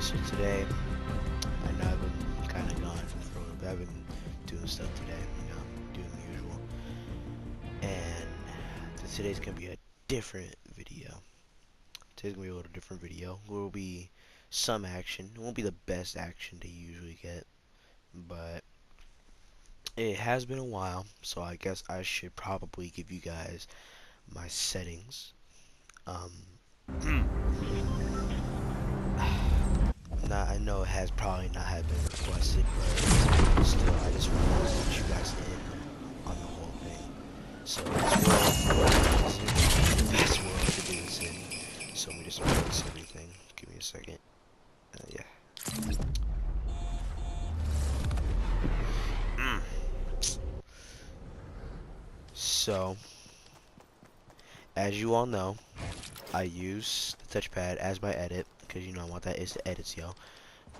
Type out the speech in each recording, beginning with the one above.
So today, I know I've been kind of gone for a little bit. I've been doing stuff today, doing the usual. And today's gonna be a different video. Today's gonna be a little different video. There will be some action. It won't be the best action they usually get, but it has been a while, so I guess I should probably give you guys my settings. Um, Now I know it has probably not have been requested, but still, I just want to let you guys in on the whole thing. So this is the best world to do this in. So let me just erase everything. Give me a second. Yeah. So, as you all know, I use the touchpad as my edit because I want that is the edits, yo.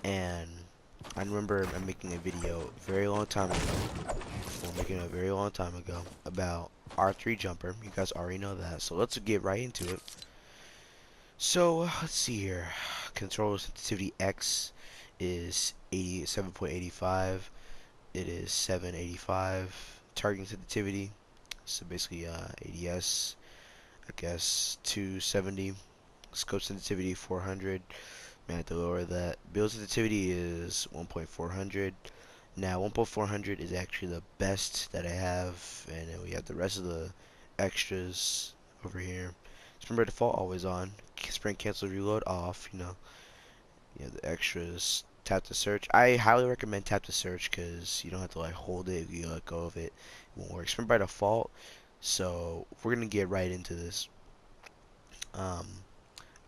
And I remember I'm making a video a very long time ago. About R3 jumper. You guys already know that. So let's get right into it. So let's see here. Controller sensitivity X is 87.85. It is 785. Targeting sensitivity. So basically ADS, I guess 270. Scope sensitivity 400. May have to lower that. Build sensitivity is 1.400. Now 1.400 is actually the best that I have, and then we have the rest of the extras over here. Just remember default always on. Sprint cancel reload off. The extras. Tap to search. I highly recommend tap to search because you don't have to like hold it. If you let go of it, it won't work. Sprint by default. So we're gonna get right into this. Um,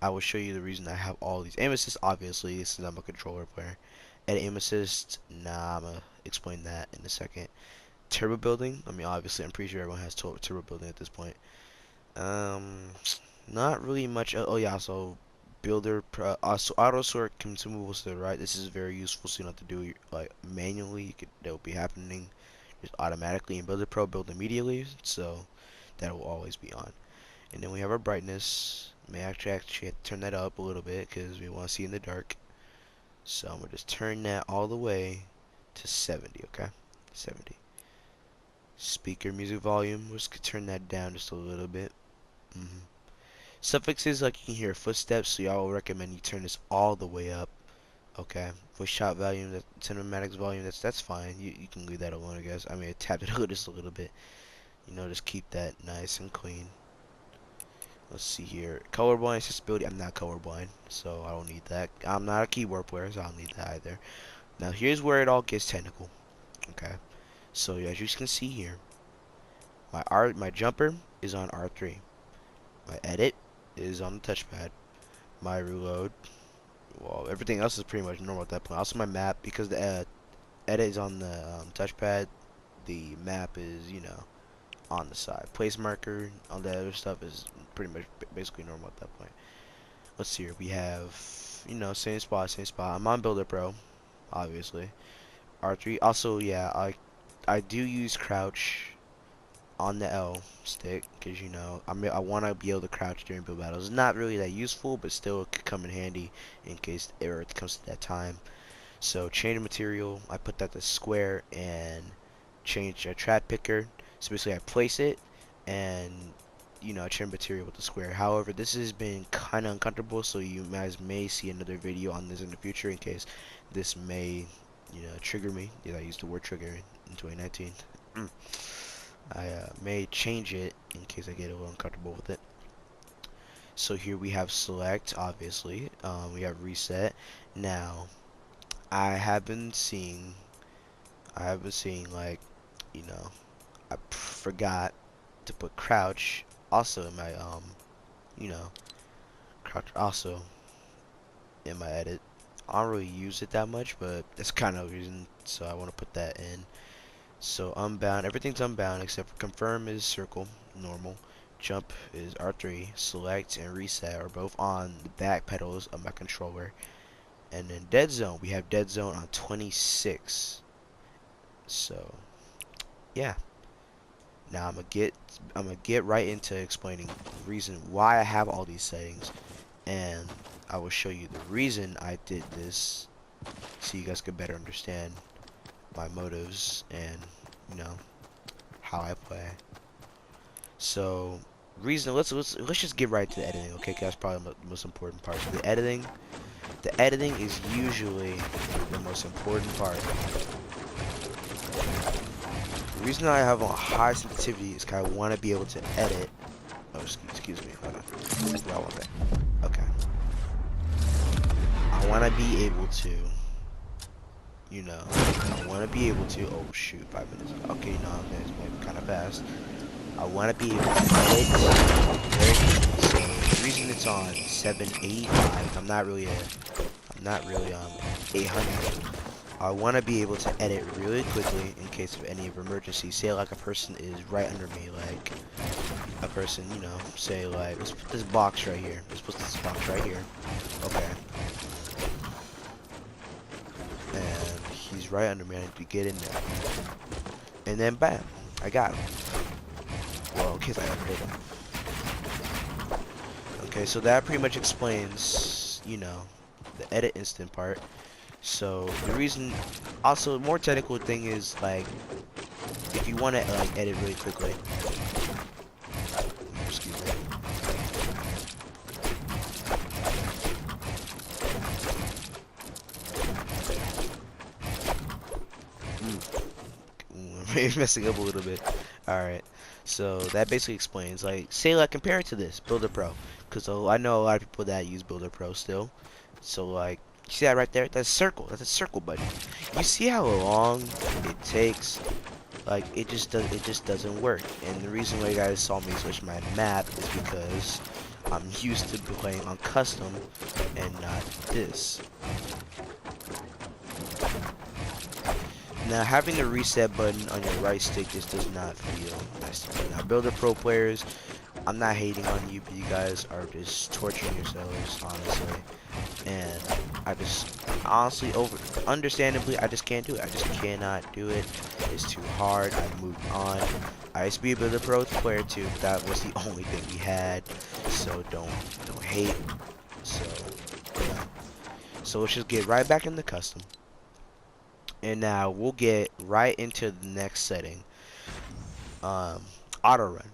I will show you the reason I have all these. Aim assist, obviously, since I'm a controller player. And aim assist, nah, I'm gonna explain that in a second. Turbo building, obviously, I'm pretty sure everyone has turbo building at this point. Not really much. Oh yeah, so builder, so auto sort consumables to the right. This is very useful, so you don't have to do it like manually. That will be happening just automatically. And builder pro build immediately, so that will always be on. And then we have our brightness. May actually have to turn that up a little bit because we want to see in the dark. So I'm gonna just turn that all the way to 70. Okay, 70. Speaker music volume. We're just gonna turn that down just a little bit. Suffixes, like you can hear footsteps, so y'all will recommend you turn this all the way up. Okay. Voice shot volume, that cinematics volume, that's fine. You can leave that alone, I guess. I tapped it just a little bit. Just keep that nice and clean. Let's see here. Colorblind accessibility. I'm not colorblind, so I don't need that. I'm not a keyboard player, so I don't need that either. Now here's where it all gets technical. Okay. So as you can see here, my jumper is on R3. My edit is on the touchpad. My reload, well, everything else is pretty much normal at that point. Also my map, because the edit is on the touchpad, the map is on the side. Place marker, all that other stuff is pretty much basically normal at that point. Let's see here. We have, same spot, same spot. I'm on Builder Pro, obviously. R3. Also, yeah, I do use crouch on the L stick because I want to be able to crouch during build battles. It's not really that useful, but still it could come in handy in case it comes to that time. So change material, I put that to square and change a trap picker. So basically I place it and I change material with the square. However, this has been kind of uncomfortable, so you guys may see another video on this in the future in case this may trigger me. Yeah, I used the word trigger in 2019. I may change it in case I get a little uncomfortable with it. So here we have select, obviously. We have reset. Now, I have been seeing like, I forgot to put crouch also in my crouch also in my edit. I don't really use it that much, but that's kind of the reason. So I want to put that in. So unbound, everything's unbound except for confirm is circle, normal. Jump is R3, select and reset are both on the back pedals of my controller. And then dead zone, we have dead zone on 26. So yeah. Now I'm gonna get right into explaining the reason why I have all these settings. And I will show you the reason I did this, so you guys could better understand my motives and, you know, how I play. So, reason, let's just get right to the editing, okay? 'Cause that's probably the most important part. So the editing is usually the most important part. The reason I have a high sensitivity is because I want to be able to edit. Oh, excuse me. Hold on. That's what I want that. Okay. I want to be able to, you know, I want to be able to. Oh shoot, 5 minutes. Okay, no, it's going kind of fast. I want to be able to edit very quickly. So the reason it's on 785, I'm not really 800. I want to be able to edit really quickly in case of any emergency. Say like a person is right under me, like a person, you know, say like, let's put this box right here. Let's put this box right here. Okay. And he's right under me. I need to get in there. And then bam, I got him. Well, in case I ever hit him. Okay, so that pretty much explains, you know, the edit instant part. So the reason, also more technical thing is like, if you want to like edit really quickly, excuse me. Maybe messing up a little bit. All right. So that basically explains, like, say like compare it to this Builder Pro, because I know a lot of people that use Builder Pro still. So like, you see that right there? That's circle. That's a circle button. You see how long it takes? Like it just doesn't work. And the reason why you guys saw me switch my map is because I'm used to playing on custom and not this. Now having the reset button on your right stick just does not feel nice to me. Now Builder Pro players, I'm not hating on you, but you guys are just torturing yourselves, honestly. And I just honestly, understandably, I just can't do it. I just cannot do it. It's too hard. I moved on. I used to be a Builder Pro player too, but that was the only thing we had. So don't hate. So yeah. So let's just get right back into custom. And now we'll get right into the next setting. Auto run.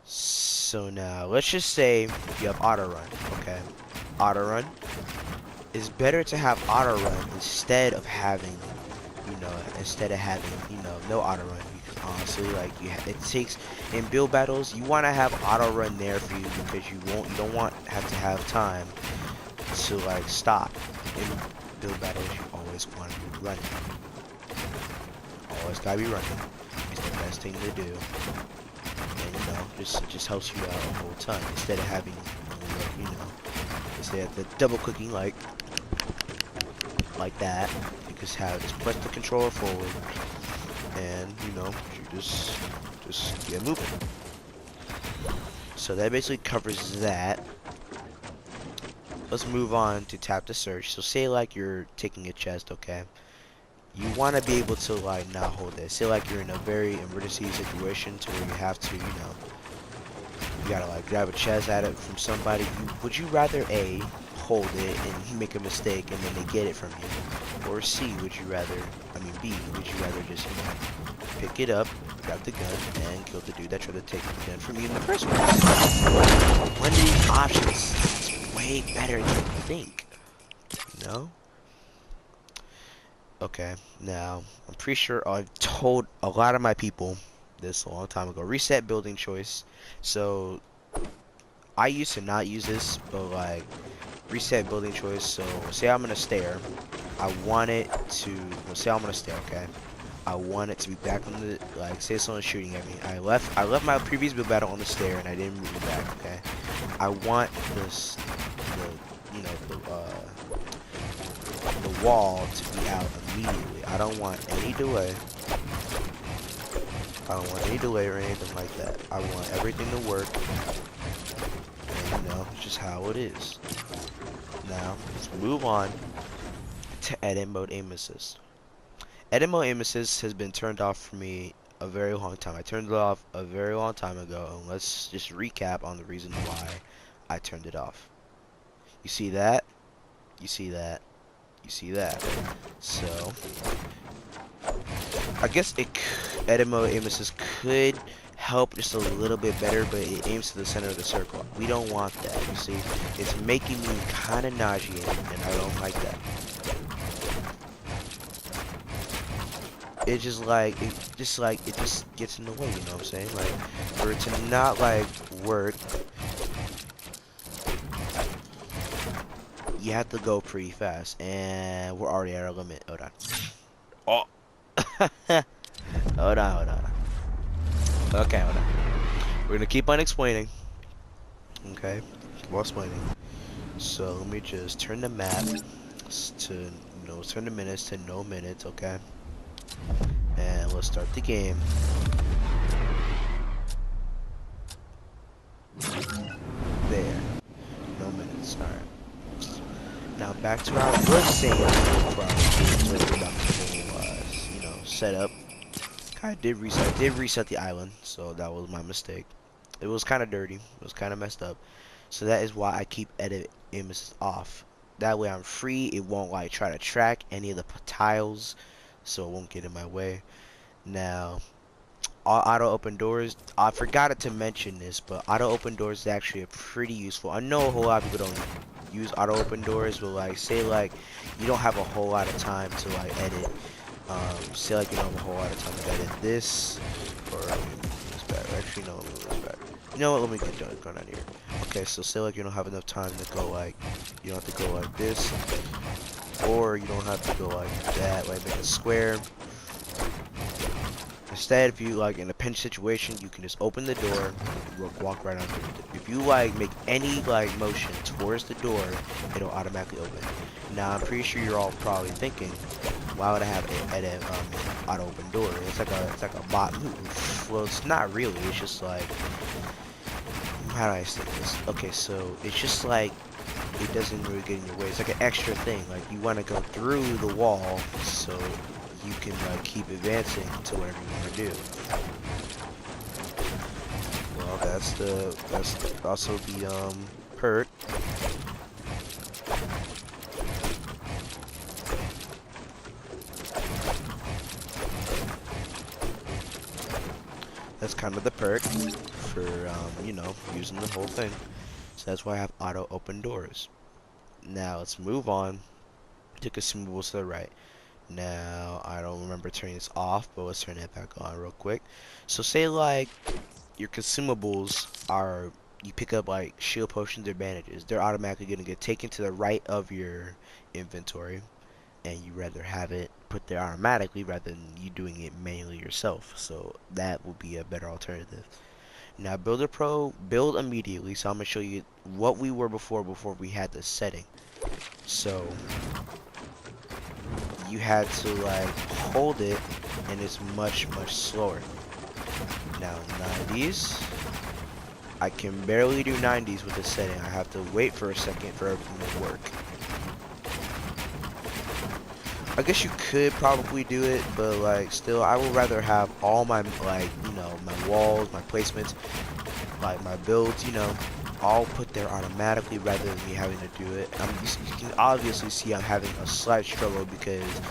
So now let's just say you have auto run, okay? Auto run is better to have auto run instead of having, no auto run. Because honestly, like it takes in build battles, you want to have auto run there for you because you don't want have to have time to like stop. In build battles, you always want to be running. Always gotta be running. It's the best thing to do. And just helps you out a whole ton instead of having, instead of the double clicking like that. You just press the controller forward, and you just get moving. So that basically covers that. Let's move on to tap to search. So say like you're taking a chest, okay? You want to be able to like not hold it. Say like you're in a very emergency situation to where you have to, you gotta like grab a chest at it from somebody. Would you rather A, hold it and make a mistake and then they get it from you, or C, B, would you rather just pick it up, grab the gun, and kill the dude that tried to take the gun from you in the first place? One of these options sounds way better than you think, Okay, now, I'm pretty sure I've told a lot of my people this a long time ago. Reset building choice. So, I used to not use this, but like, reset building choice. So, say I'm in a stair. I want it to, say I'm in a stair, okay? I want it to be back on the, like, say someone's shooting at me. I left my previous build battle on the stair and I didn't move it back, okay? I want the wall to be out immediately. I don't want any delay. I don't want any delay or anything like that. I want everything to work. And it's just how it is. Now, let's move on to edit mode aim assist. Edit mode aim assist has been turned off for me a very long time. I turned it off a very long time ago, and let's just recap on the reason why I turned it off. You see that? You see that? You see that? So I guess edit mode aim assist could help just a little bit better, but it aims to the center of the circle. We don't want that, you see? It's making me kind of nauseated, and I don't like that. It's just like, it just gets in the way, you know what I'm saying? Like, for it to not, like, work, you have to go pretty fast, and we're already at our limit. Hold on. Oh! Hold on. Okay, hold on. We're gonna keep on explaining. Okay, keep on explaining. So let me just turn the map to, turn the minutes to no minutes, okay? And let's start the game. There, no minutes. All right. Now back to what I was saying before I was about the whole, setup. I did reset the island, so that was my mistake. It was kind of dirty. It was kind of messed up. So that is why I keep edit images off. That way I'm free. It won't like try to track any of the tiles, so it won't get in my way. Now, auto open doors. I forgot to mention this, but auto open doors is actually pretty useful. I know a whole lot of people don't use auto open doors, but like say like you don't have a whole lot of time to like edit. Say like you don't have a whole lot of time to edit this, or this better. Actually, no, this better. You know what? Let me get going on here. Okay, so say like you don't have enough time to go like, you don't have to go like this, or you don't have to go like that, like make a square. Instead, if you like in a pinch situation, you can just open the door, walk right onto it. If you like make any like motion towards the door, it'll automatically open. Now I'm pretty sure you're all probably thinking, why would I have an auto open door? It's like a bot move. Well, it's not really. It's just like, how do I say this? Okay, so it's just like it doesn't really get in your way. It's like an extra thing. Like you want to go through the wall, so you can like keep advancing to whatever you want to do. Well, that's also the perk. That's kind of the perk for using the whole thing. So that's why I have auto open doors. Now let's move on to consumables to the right. Now, I don't remember turning this off, but let's turn it back on real quick. So say like your consumables are, you pick up like shield potions or bandages. They're automatically going to get taken to the right of your inventory, and you rather have it put there automatically rather than you doing it manually yourself. So that will be a better alternative. Now Builder Pro, build immediately. So I'm going to show you what we were before we had this setting. So you had to like hold it, and it's much slower. Now 90s, I can barely do 90s with this setting. I have to wait for a second for everything to work. I guess you could probably do it, but like still I would rather have all my my walls, my placements, like my builds, all put there automatically rather than me having to do it. You can obviously see I'm having a slight struggle because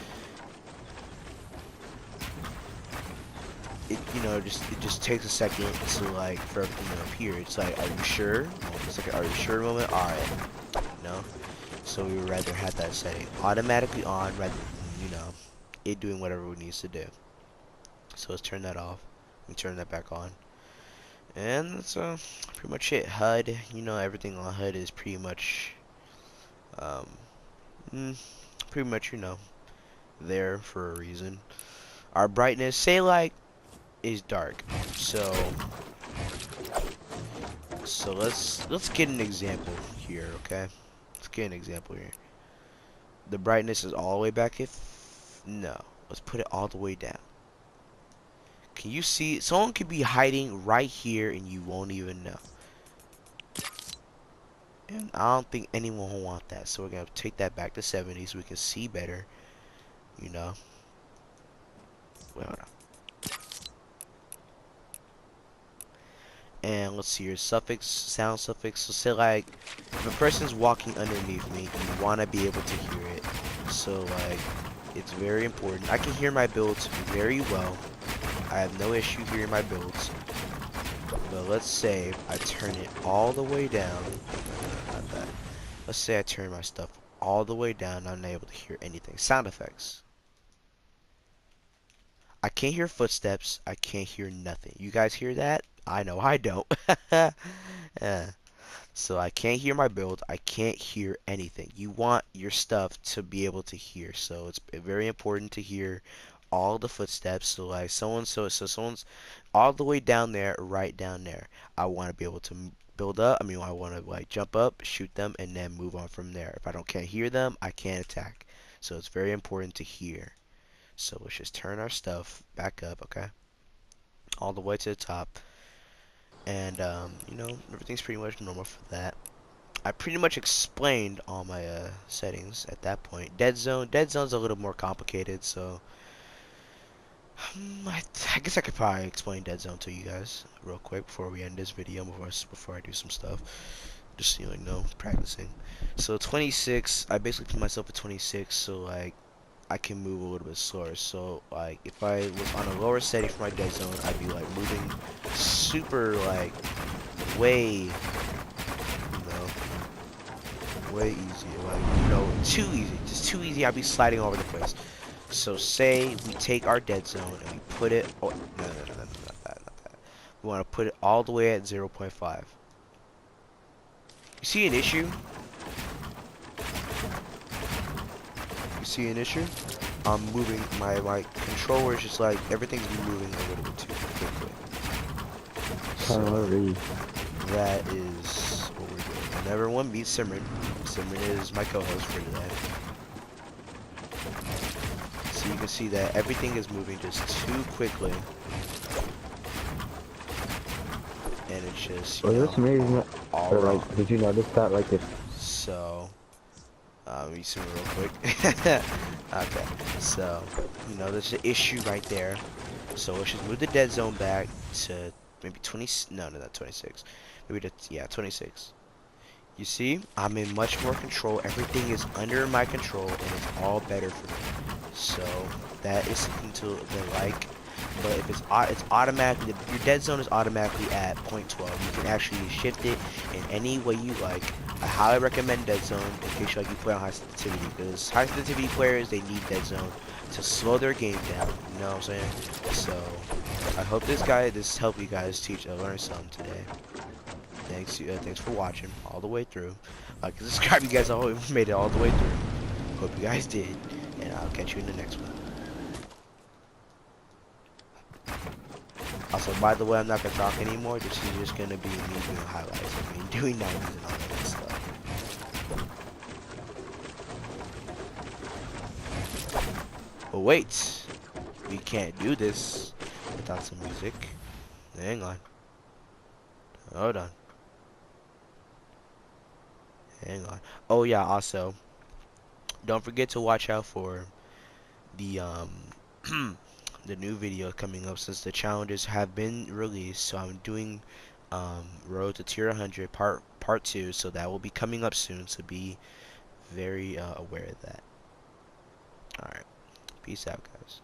it just takes a second to like for everything to appear. It's like, are you sure? It's like, are you sure moment? Alright. So we would rather have that setting automatically on rather than, it doing whatever it needs to do. So let's turn that off. We turn that back on. And that's pretty much it. HUD, everything on HUD is pretty much there for a reason. Our brightness, say like, is dark. So let's get an example here, okay? Let's get an example here. The brightness is all the way back. No, let's put it all the way down. Can you see? Someone could be hiding right here and you won't even know. And I don't think anyone will want that. So we're gonna take that back to 70 so we can see better. Wait, hold on. And let's see your suffix, sound suffix. So say like, if a person's walking underneath me, you want to be able to hear it. So like, it's very important. I can hear my builds very well. I have no issue hearing my builds. But let's say I turn it all the way down. No, not that. Let's say I turn my stuff all the way down. I'm not able to hear anything. Sound effects. I can't hear footsteps. I can't hear nothing. You guys hear that? I know I don't. Yeah. So I can't hear my build. I can't hear anything. You want your stuff to be able to hear. So it's very important to hear all the footsteps. So like someone's all the way down there, right down there. I want to be able to build up. I mean, I want to like jump up, shoot them, and then move on from there. If I don't can't hear them, I can't attack. So it's very important to hear. So let's just turn our stuff back up, okay? All the way to the top. And, you know, everything's pretty much normal for that. I pretty much explained all my settings at that point. Dead zone's a little more complicated, so I guess I could probably explain dead zone to you guys real quick before we end this video, before I do some stuff. Just so you know, practicing. So 26, I basically put myself at 26, so like I can move a little bit slower. So like if I was on a lower setting for my dead zone, I'd be like moving super like way, you know, way easier. Like, you know, too easy, just too easy. I'd be sliding all over the place. So say we take our dead zone and we put it. Oh, no, not that, not that. We want to put it all the way at 0.5. You see an issue? You see an issue? I'm moving, my controller is just like, everything's moving a little bit too quickly. So, that is what we're doing. And everyone meet Simran. Simran is my co-host for today. So you can see that everything is moving just too quickly. And it's just, you know, all wrong. Like, did you notice that, like, if... So, let me see real quick. Okay, so, you know, there's an issue right there. So let's just move the dead zone back to maybe 20, no, not 26. Maybe to, yeah, 26. You see, I'm in much more control. Everything is under my control, and it's all better for me. So that is something to like. But if it's automatically, your dead zone is automatically at 0.12. You can actually shift it in any way you like. I highly recommend dead zone in case you play on high sensitivity, because high sensitivity players, they need dead zone to slow their game down. You know what I'm saying? So I hope this helped you guys learn something today. Thanks for watching all the way through. Subscribe, you guys all made it all the way through. Hope you guys did, and I'll catch you in the next one. Also, by the way, I'm not gonna talk anymore. This is just gonna be me doing highlights of me doing 90s and all that stuff. But wait, we can't do this without some music. Hang on. Hold on. Hang on. Oh yeah, also, don't forget to watch out for the the new video coming up, since the challenges have been released. So I'm doing Road to Tier 100 part 2, so that will be coming up soon, so be very aware of that. Alright, peace out, guys.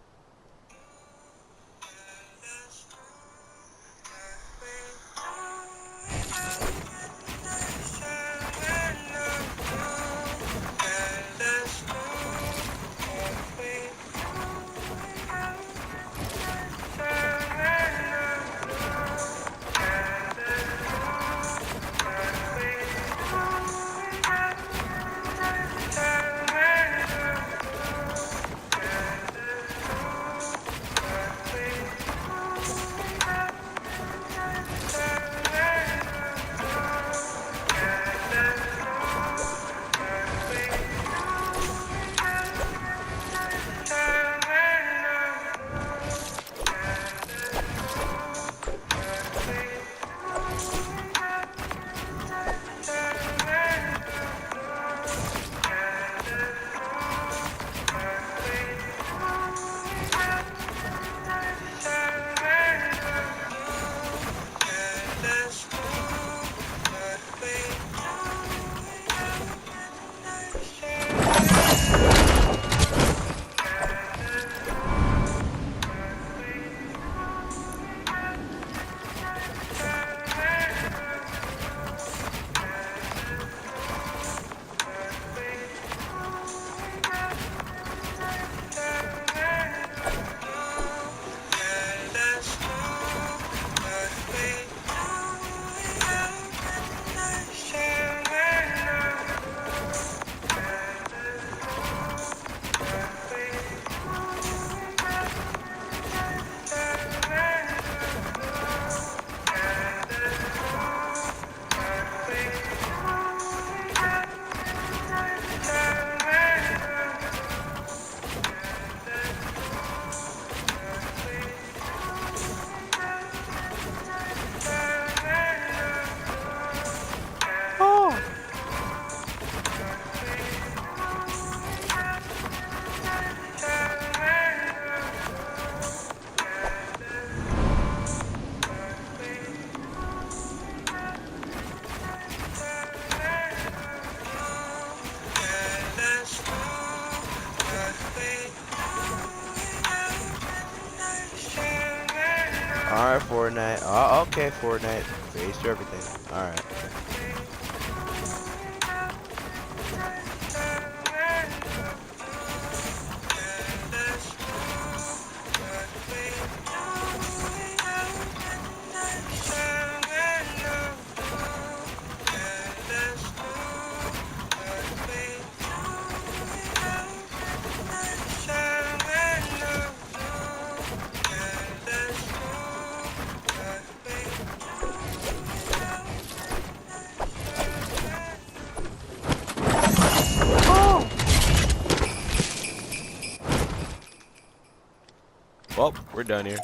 Alright, Fortnite. Oh, okay, Fortnite. Face to everything. Alright. Well, we're done here.